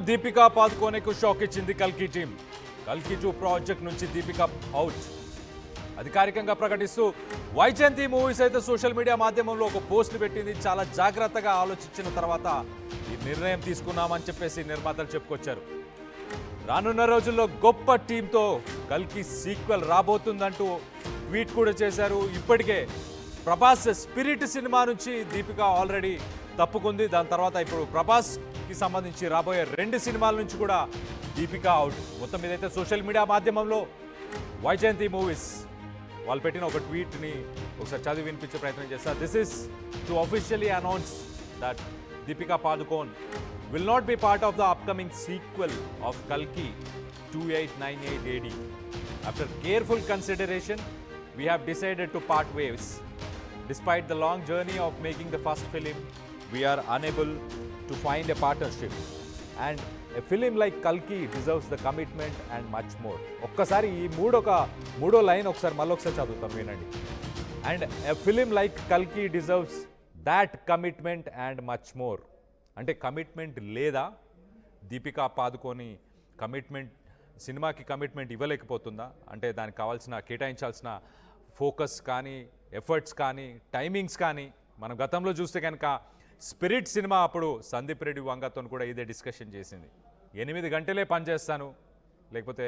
Deepika పాదుకోనేకు shock ఇచ్చింది కల్కి team. కల్కి 2 ప్రాజెక్ట్ నుంచి దీపికా అవుట్ అధికారికంగా ప్రకటిస్తూ వైజయంతి మూవీస్ అయితే సోషల్ మీడియా మాధ్యమంలో ఒక పోస్ట్ పెట్టింది. చాలా జాగ్రత్తగా ఆలోచించిన తర్వాత ఈ నిర్ణయం తీసుకున్నామని చెప్పేసి నిర్మాతలు చెప్పుకొచ్చారు. రానున్న రోజుల్లో గొప్ప టీంతో కల్కి సీక్వెల్ రాబోతుందంటూ ట్వీట్ కూడా చేశారు. ఇప్పటికే ప్రభాస్ స్పిరిట్ సినిమా నుంచి దీపిక ఆల్రెడీ తప్పుకుంది. దాని తర్వాత ఇప్పుడు ప్రభాస్కి సంబంధించి రాబోయే 2 సినిమాల నుంచి కూడా దీపిక అవుట్. మొత్తం మీదైతే సోషల్ మీడియా మాధ్యమంలో వైజయంతి మూవీస్ వాళ్ళు పెట్టిన ఒక ట్వీట్ని ఒకసారి చదివి వినిపించే ప్రయత్నం చేస్తారు. This is to officially announce that Deepika Padukone will not be part of the upcoming sequel of Kalki 2898 AD. After careful consideration, we have decided to part ways. Despite the long journey of making the first film, we are unable to find a partnership. And a film like Kalki deserves the commitment and much more. ఒక్కసారి ఈ మూడో line ఒకసారి మళ్ళొకసారి చదువుతాను వినండి. And a film like Kalki deserves that commitment and much more. అంటే commitment లేదా దీపికా పాదుకోని సినిమాకి కమిట్మెంట్ ఇవ్వలేకపోతుందా? అంటే దానికి కావాల్సిన కేటాయించాల్సిన ఫోకస్ కానీ ఎఫర్ట్స్ కానీ టైమింగ్స్ కానీ మనం గతంలో చూస్తే కనుక స్పిరిట్ సినిమా అప్పుడు సందీప్ రెడ్డి వంగతో కూడా ఇదే డిస్కషన్ చేసింది. 8 గంటలే పనిచేస్తాను, లేకపోతే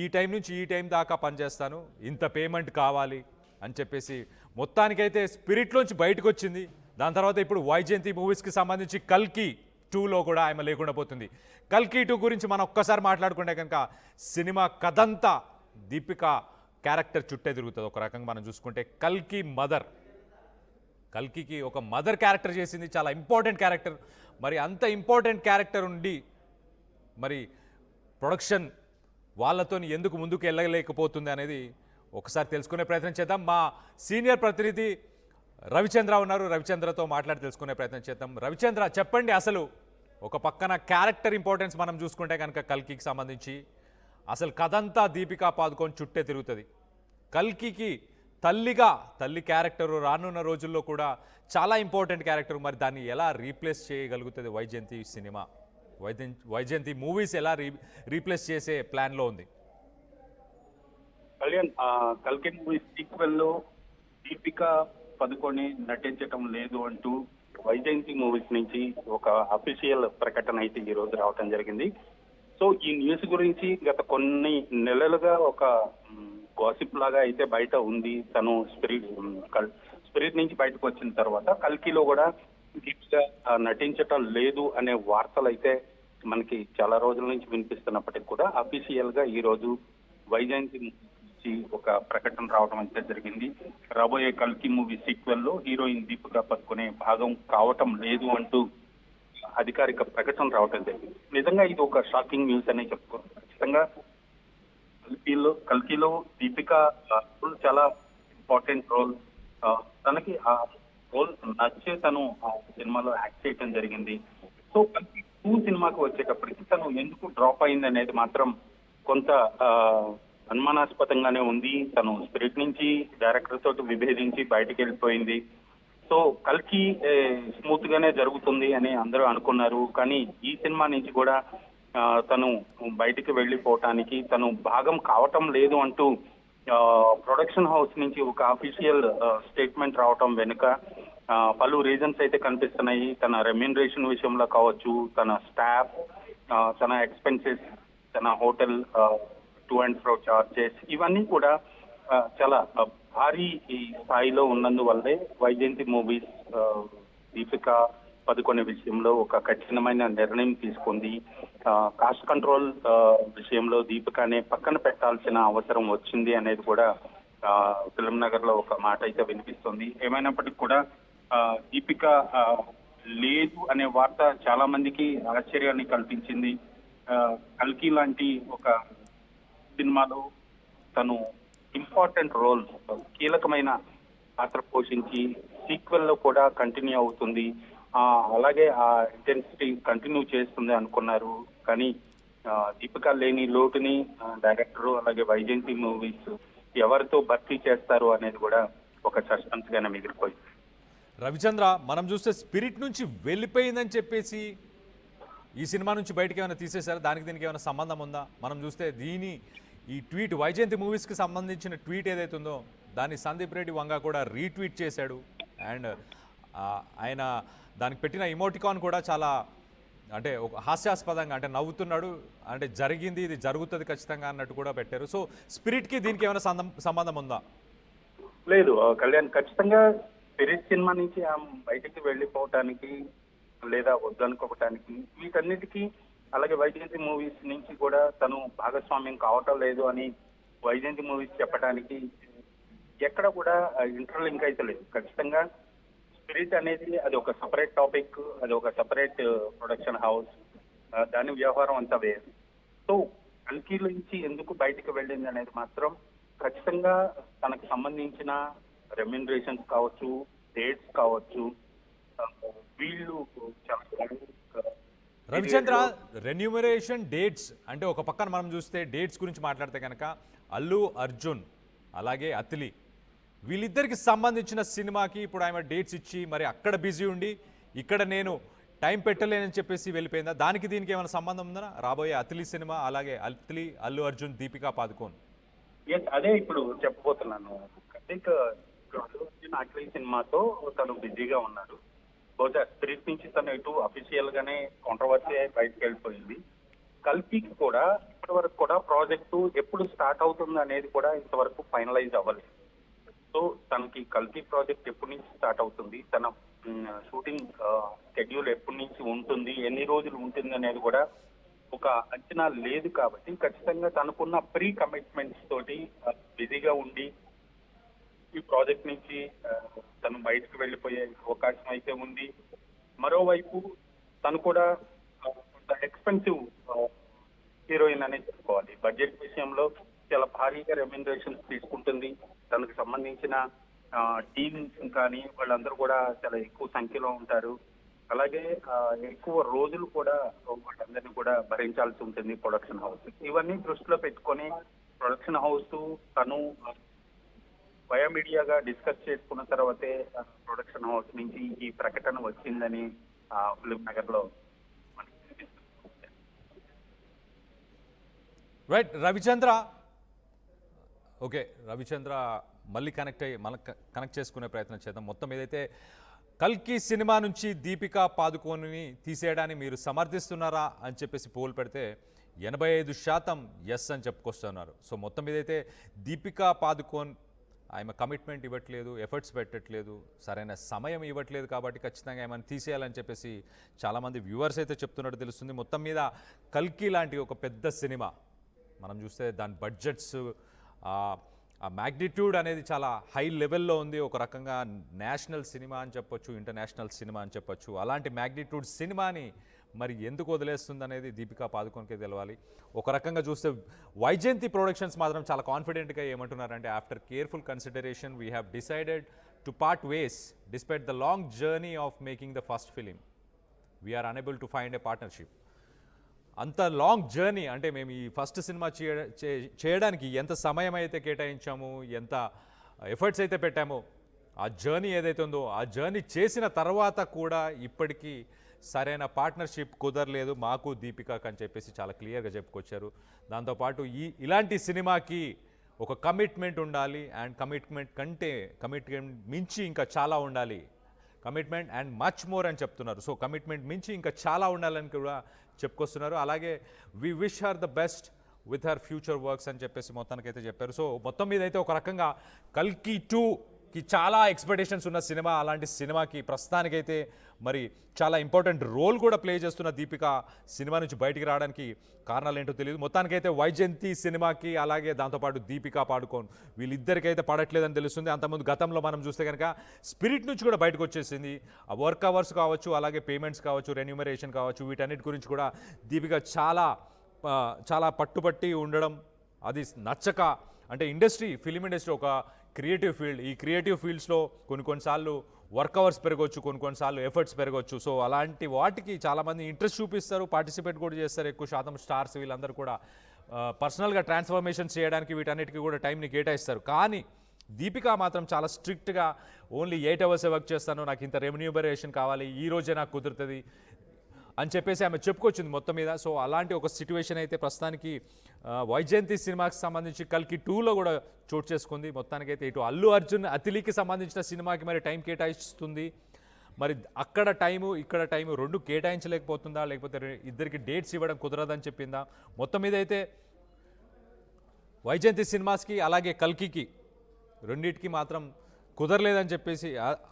ఈ టైం నుంచి ఈ టైం దాకా పనిచేస్తాను, ఇంత పేమెంట్ కావాలి అని చెప్పేసి మొత్తానికైతే స్పిరిట్లోంచి బయటకు వచ్చింది. దాని తర్వాత ఇప్పుడు వైజయంతి మూవీస్కి సంబంధించి కల్కి 2లో కూడా ఆమె లేకుండా పోతుంది. కల్కి 2 గురించి మనం ఒక్కసారి మాట్లాడుకుంటే కనుక సినిమా కథంతా దీపిక క్యారెక్టర్ చుట్టే తిరుగుతుంది. ఒక రకంగా మనం చూసుకుంటే కల్కికి ఒక మదర్ క్యారెక్టర్ చేసింది, చాలా ఇంపార్టెంట్ క్యారెక్టర్. మరి అంత ఇంపార్టెంట్ క్యారెక్టర్ ఉండి మరి ప్రొడక్షన్ వాళ్ళతో ఎందుకు ముందుకు వెళ్ళలేకపోతుంది అనేది ఒకసారి తెలుసుకునే ప్రయత్నం చేద్దాం. మా సీనియర్ ప్రతినిధి రవిచంద్ర ఉన్నారు, రవిచంద్రతో మాట్లాడి తెలుసుకునే ప్రయత్నం చేద్దాం. రవిచంద్ర, చెప్పండి, అసలు ఒక పక్కన క్యారెక్టర్ ఇంపార్టెన్స్ మనం చూసుకుంటే కనుక కల్కికి సంబంధించి అసలు కథంతా దీపికా పాదుకోన్ చుట్టే తిరుగుతుంది. కల్కికి తల్లి క్యారెక్టరు రానున్న రోజుల్లో కూడా చాలా ఇంపార్టెంట్ క్యారెక్టర్. మరి దాన్ని ఎలా రీప్లేస్ చేయగలుగుతుంది వైజయంతి సినిమా? వైజయంతి మూవీస్ ఎలా రీప్లేస్ చేసే ప్లాన్లో ఉంది? కళ్యాణ్, కల్కి మూవీ సీక్వెల్లో దీపికా పదుకొని నటించటం లేదు అంటూ వైజయంతి మూవీస్ నుంచి ఒక అఫీషియల్ ప్రకటన అయితే ఈ రోజు రావటం జరిగింది. సో ఈ న్యూస్ గురించి గత కొన్ని నెలలుగా ఒక గాసిప్ లాగా అయితే బయట ఉంది. తను స్పిరిట్ నుంచి బయటకు వచ్చిన తర్వాత కల్కిలో కూడా దీపిక నటించటం లేదు అనే వార్తలు అయితే మనకి చాలా రోజుల నుంచి వినిపిస్తున్నప్పటికీ కూడా అఫీషియల్ గా ఈ రోజు వైజయంతి ఒక ప్రకటన రావడం అయితే జరిగింది. రాబోయే కల్కి మూవీ సీక్వెల్ లో హీరోయిన్ దీపికా పదుకొనే భాగం కావటం లేదు అంటూ అధికారిక ప్రకటన రావటం జరిగింది. నిజంగా ఇది ఒక షాకింగ్ న్యూస్ అనే చెప్పుకోవాలి. ఖచ్చితంగా కల్కిలో దీపికా చాలా ఇంపార్టెంట్ రోల్. తనకి ఆ రోల్ నచ్చే తను ఆ సినిమాలో యాక్ట్ చేయటం జరిగింది. సో కల్కి 2 సినిమాకి వచ్చేటప్పటికి తను ఎందుకు డ్రాప్ అయింది అనేది మాత్రం కొంత అనుమానాస్పదంగానే ఉంది. తను స్పిరిట్ నుంచి డైరెక్టర్ తోటి విభేదించి బయటకు వెళ్ళిపోయింది. సో కల్కి స్మూత్ గానే జరుగుతుంది అని అందరూ అనుకున్నారు. కానీ ఈ సినిమా నుంచి కూడా తను బయటికి వెళ్ళిపోవటానికి తను భాగం కావటం లేదు అంటూ ప్రొడక్షన్ హౌస్ నుంచి ఒక అఫీషియల్ స్టేట్మెంట్ రావటం వెనుక పలు రీజన్స్ అయితే కనిపిస్తున్నాయి. తన రెమ్యూనరేషన్ విషయంలో కావచ్చు, తన స్టాఫ్, తన ఎక్స్పెన్సెస్, తన hotel to and fro charges, ఇవన్నీ కూడా చాలా భారీ స్థాయిలో ఉన్నందువల్లే వైజయంతి మూవీస్ దీపికా పదుకొనే విషయంలో ఒక కఠినమైన నిర్ణయం తీసుకుంది. కాస్ట్ కంట్రోల్ విషయంలో దీపికానే పక్కన పెట్టాల్సిన అవసరం వచ్చింది అనేది కూడా ఫిల్మ్ నగర్ లో ఒక మాట అయితే వినిపిస్తుంది. ఏమైనప్పటికీ కూడా దీపిక లేదు అనే వార్త చాలా మందికి ఆశ్చర్యాన్ని కల్పించింది. కల్కి లాంటి ఒక సినిమాలో తను ఇంపార్టెంట్ రోల్, కీలకమైన పాత్ర పోషించి సీక్వెల్ లో కూడా కంటిన్యూ అవుతుంది, అలాగే ఆ ఇంటెన్సిటీ కంటిన్యూ చేస్తుంది అనుకున్నారు. కానీ దీపిక లేని లోటుని డైరెక్టర్ అలాగే వైజయంతి మూవీస్ ఎవరితో భర్తీ చేస్తారు అనేది కూడా ఒక సస్పెన్స్ గానే మిగిలిపోయింది. రవిచంద్ర, మనం చూస్తే స్పిరిట్ నుంచి వెళ్ళిపోయిందని చెప్పేసి ఈ సినిమా నుంచి బయటకు ఏమైనా తీసేశారా? దానికి దీనికి ఏమైనా సంబంధం ఉందా? మనం చూస్తే ఈ ట్వీట్ వైజయంతి మూవీస్కి సంబంధించిన ట్వీట్ ఏదైతే ఉందో దాన్ని సందీప్ రెడ్డి వంగ కూడా రీట్వీట్ చేశాడు. అండ్ ఆయన దానికి పెట్టిన ఇమోటికాన్ కూడా చాలా అంటే ఒక హాస్యాస్పదంగా అంటే నవ్వుతున్నాడు, అంటే జరిగింది ఇది జరుగుతుంది ఖచ్చితంగా అన్నట్టు కూడా పెట్టారు. సో స్పిరిట్కి దీనికి ఏమైనా సంబంధం ఉందా? లేదు కళ్యాణ్, ఖచ్చితంగా స్పిరిట్ సినిమా నుంచి ఆమె బయటికి వెళ్ళిపోవటానికి లేదా వద్దనుకోవటానికి వీటన్నిటికీ, అలాగే వైజయంతి మూవీస్ నుంచి కూడా తను భాగస్వామ్యం కావటం లేదు అని వైజయంతి మూవీస్ చెప్పడానికి ఎక్కడ కూడా ఇంటర్లింక్ అయితే లేదు. ఖచ్చితంగా స్పిరిట్ అనేది అది ఒక సపరేట్ టాపిక్, అది ఒక సపరేట్ ప్రొడక్షన్ హౌస్, దాని వ్యవహారం అంతా వేరు. సో కల్కి నుంచి ఎందుకు బయటికి వెళ్ళింది అనేది మాత్రం ఖచ్చితంగా తనకు సంబంధించిన రెమ్యునరేషన్స్ కావచ్చు, డేట్స్ కావచ్చు, వీళ్ళు చాలా రవిచంద్ర, రెన్యూమరేషన్ డేట్స్ అంటే ఒక పక్కన మనం చూస్తే డేట్స్ గురించి మాట్లాడితే కనుక అల్లు అర్జున్ అలాగే అతిలి వీళ్ళిద్దరికి సంబంధించిన సినిమాకి ఇప్పుడు ఆమె డేట్స్ ఇచ్చి మరి అక్కడ బిజీ ఉండి ఇక్కడ నేను టైం పెట్టలేనని చెప్పేసి వెళ్ళిపోయిందా? దానికి దీనికి ఏమైనా సంబంధం ఉందా? రాబోయే అతిలి సినిమా అలాగే అతిలి, అల్లు అర్జున్, దీపికా పాదుకోన్. అదే ఇప్పుడు చెప్పబోతున్నాను. అల్లు అర్జున్ అఖిలీ సినిమాతో తను బిజీగా ఉన్నారు. బహుశా స్పిరిట్ నుంచి తను ఇటు అఫీషియల్ గానే కాంట్రవర్సీ బయటకు వెళ్ళిపోయింది. కల్కికి కూడా ఇప్పటి వరకు కూడా ప్రాజెక్టు ఎప్పుడు స్టార్ట్ అవుతుంది అనేది కూడా ఇంతవరకు ఫైనలైజ్ అవ్వలేదు. సో తనకి కల్కి ప్రాజెక్ట్ ఎప్పటి నుంచి స్టార్ట్ అవుతుంది, తన షూటింగ్ షెడ్యూల్ ఎప్పటి నుంచి ఉంటుంది, ఎన్ని రోజులు ఉంటుంది అనేది కూడా ఒక అంచనా లేదు. కాబట్టి ఖచ్చితంగా తనకున్న ప్రీ కమిట్మెంట్స్ తోటి బిజీగా ఉండి ఈ ప్రాజెక్ట్ నుంచి తను బయటకు వెళ్ళిపోయే అవకాశం అయితే ఉంది. మరోవైపు తను కూడా కొంత ఎక్స్పెన్సివ్ హీరోయిన్ అనే చెప్పుకోవాలి. బడ్జెట్ విషయంలో చాలా భారీగా రెమ్యునరేషన్స్ తీసుకుంటుంది. తనకు సంబంధించిన టీమ్ కానీ వాళ్ళందరూ కూడా చాలా ఎక్కువ సంఖ్యలో ఉంటారు. అలాగే ఎక్కువ రోజులు కూడా వాళ్ళందరినీ కూడా భరించాల్సి ఉంటుంది ప్రొడక్షన్ హౌస్. ఇవన్నీ దృష్టిలో పెట్టుకొని ప్రొడక్షన్ హౌస్ తను వయా మీడియాగా డిస్కస్ చేసుకున్న తర్వాతే ప్రొడక్షన్ హౌస్ నుంచి ఈ ప్రకటన వచ్చిందని ఫిల్మ్ నగర్ లో రైట్. రవిచంద్ర, ఓకే, రవిచంద్ర మళ్ళీ కనెక్ట్ చేసుకునే ప్రయత్నం చేద్దాం. మొత్తం ఏదైతే కల్కి సినిమా నుంచి దీపికా పాదుకోన్ని తీసేయడాన్ని మీరు సమర్థిస్తున్నారా అని చెప్పేసి పోల్ పెడితే 85% ఎస్ అని చెప్పుకొస్తున్నారు. సో మొత్తం ఏదైతే దీపికా పాదుకోన్ ఆమె కమిట్మెంట్ ఇవ్వట్లేదు, ఎఫర్ట్స్ పెట్టట్లేదు, సరైన సమయం ఇవ్వట్లేదు, కాబట్టి ఖచ్చితంగా ఏమైనా తీసేయాలని చెప్పేసి చాలామంది వ్యూవర్స్ అయితే చెప్తున్నట్టు తెలుస్తుంది. మొత్తం మీద కల్కి లాంటి ఒక పెద్ద సినిమా మనం చూస్తే దాని బడ్జెట్స్, ఆ మ్యాగ్నిట్యూడ్ అనేది చాలా హై లెవెల్లో ఉంది. ఒక రకంగా నేషనల్ సినిమా అని చెప్పొచ్చు, ఇంటర్నేషనల్ సినిమా అని చెప్పొచ్చు. అలాంటి మ్యాగ్నిట్యూడ్ సినిమాని మరి ఎందుకు వదిలేస్తుంది అనేది దీపికా పాదుకోన్కే తెలవాలి. ఒక రకంగా చూస్తే వైజయంతి ప్రొడక్షన్స్ మాత్రం చాలా కాన్ఫిడెంట్గా ఏమంటున్నారంటే, after careful consideration we have decided to part ways despite the long journey of making the first film. We are unable to find a partnership. అంత లాంగ్ జర్నీ అంటే మేము ఈ ఫస్ట్ సినిమా చేయడానికి ఎంత సమయం అయితే కేటాయించాము, ఎంత ఎఫర్ట్స్ అయితే పెట్టామో, ఆ జర్నీ ఏదైతే ఉందో ఆ జర్నీ చేసిన తర్వాత కూడా ఇప్పటికీ సరైన పార్ట్నర్షిప్ కుదరలేదు మాకు దీపికాకి అని చెప్పేసి చాలా క్లియర్గా చెప్పుకొచ్చారు. దాంతోపాటు ఇలాంటి సినిమాకి ఒక కమిట్మెంట్ ఉండాలి, అండ్ కమిట్మెంట్ మించి ఇంకా చాలా ఉండాలి, కమిట్మెంట్ అండ్ మచ్ మోర్ అని చెప్తున్నారు. సో కమిట్మెంట్ మించి ఇంకా చాలా ఉండాలని కూడా చెప్పుకొస్తున్నారు. అలాగే we wish her the best with her future works అని చెప్పేసి మొత్తానికైతే చెప్పారు. సో మొత్తం మీద అయితే ఒక రకంగా కల్కి 2కి చాలా ఎక్స్పెక్టేషన్స్ ఉన్న సినిమా. అలాంటి సినిమాకి ప్రస్తుతానికైతే మరి చాలా ఇంపార్టెంట్ రోల్ కూడా ప్లే చేస్తున్న దీపిక సినిమా నుంచి బయటికి రావడానికి కారణాలు ఏంటో తెలియదు. మొత్తానికైతే వైజయంతి సినిమాకి అలాగే దాంతోపాటు దీపికా పాడుకోన్ వీళ్ళిద్దరికైతే పడట్లేదని తెలుస్తుంది. అంతకుముందు గతంలో మనం చూస్తే కనుక స్పిరిట్ నుంచి కూడా బయటకు వచ్చేసింది. ఆ వర్క్ అవర్స్ కావచ్చు, అలాగే పేమెంట్స్ కావచ్చు, రెన్యూమరేషన్ కావచ్చు, వీటన్నిటి గురించి కూడా దీపిక చాలా పట్టుబట్టి ఉండడం, అది నచ్చక, అంటే ఫిలిం ఇండస్ట్రీ ఒక క్రియేటివ్ ఫీల్డ్. ఈ క్రియేటివ్ ఫీల్డ్స్లో కొన్నిసార్లు వర్క్ అవర్స్ పెరగవచ్చు, కొన్నిసార్లు ఎఫర్ట్స్ పెరగవచ్చు. సో అలాంటి వాటికి చాలామంది ఇంట్రెస్ట్ చూపిస్తారు, పార్టిసిపేట్ కూడా చేస్తారు. ఎక్కువ శాతం స్టార్స్ వీళ్ళందరూ కూడా పర్సనల్గా ట్రాన్స్ఫర్మేషన్ చేయడానికి వీటన్నిటికీ కూడా టైంని కేటాయిస్తారు. కానీ దీపిక మాత్రం చాలా స్ట్రిక్ట్గా ఓన్లీ 8 అవర్సే వర్క్ చేస్తాను, నాకు ఇంత రెమ్యూనరేషన్ కావాలి, ఈ రోజే నాకు కుదురుతుంది, అని చెప్పేసి ఆమె చెప్పుకొచ్చింది మొత్తం మీద. సో అలాంటి ఒక సిట్యువేషన్ అయితే ప్రస్తుతానికి వైజయంతి సినిమాకి సంబంధించి కల్కి 2లో కూడా చోటు చేసుకుంది. మొత్తానికైతే ఇటు అల్లు అర్జున్ అతిలికి సంబంధించిన సినిమాకి మరి టైం కేటాయిస్తుంది. మరి అక్కడ టైము ఇక్కడ టైము రెండు కేటాయించలేకపోతుందా, లేకపోతే ఇద్దరికి డేట్స్ ఇవ్వడం కుదరదని చెప్పిందా? మొత్తం మీద అయితే వైజయంతి సినిమాస్కి అలాగే కల్కికి రెండింటికి మాత్రం కుదరలేదని చెప్పేసి,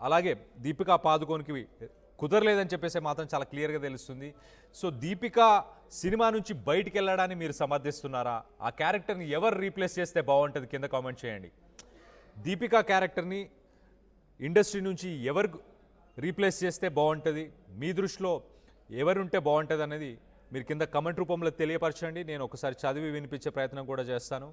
అలాగే దీపికా పాదుకోన్కి కుదరలేదని చెప్పేసి మాత్రం చాలా క్లియర్గా తెలుస్తుంది. సో దీపిక సినిమా నుంచి బయటికి వెళ్ళడాన్ని మీరు సమర్థిస్తున్నారా? ఆ క్యారెక్టర్ని ఎవరు రీప్లేస్ చేస్తే బాగుంటుంది కింద కామెంట్ చేయండి. దీపిక క్యారెక్టర్ని ఇండస్ట్రీ నుంచి ఎవరు రీప్లేస్ చేస్తే బాగుంటుంది, మీ దృష్టిలో ఎవరుంటే బాగుంటుంది అనేది మీరు కింద కమెంట్ రూపంలో తెలియపరచండి. నేను ఒకసారి చదివి వినిపించే ప్రయత్నం కూడా చేస్తాను.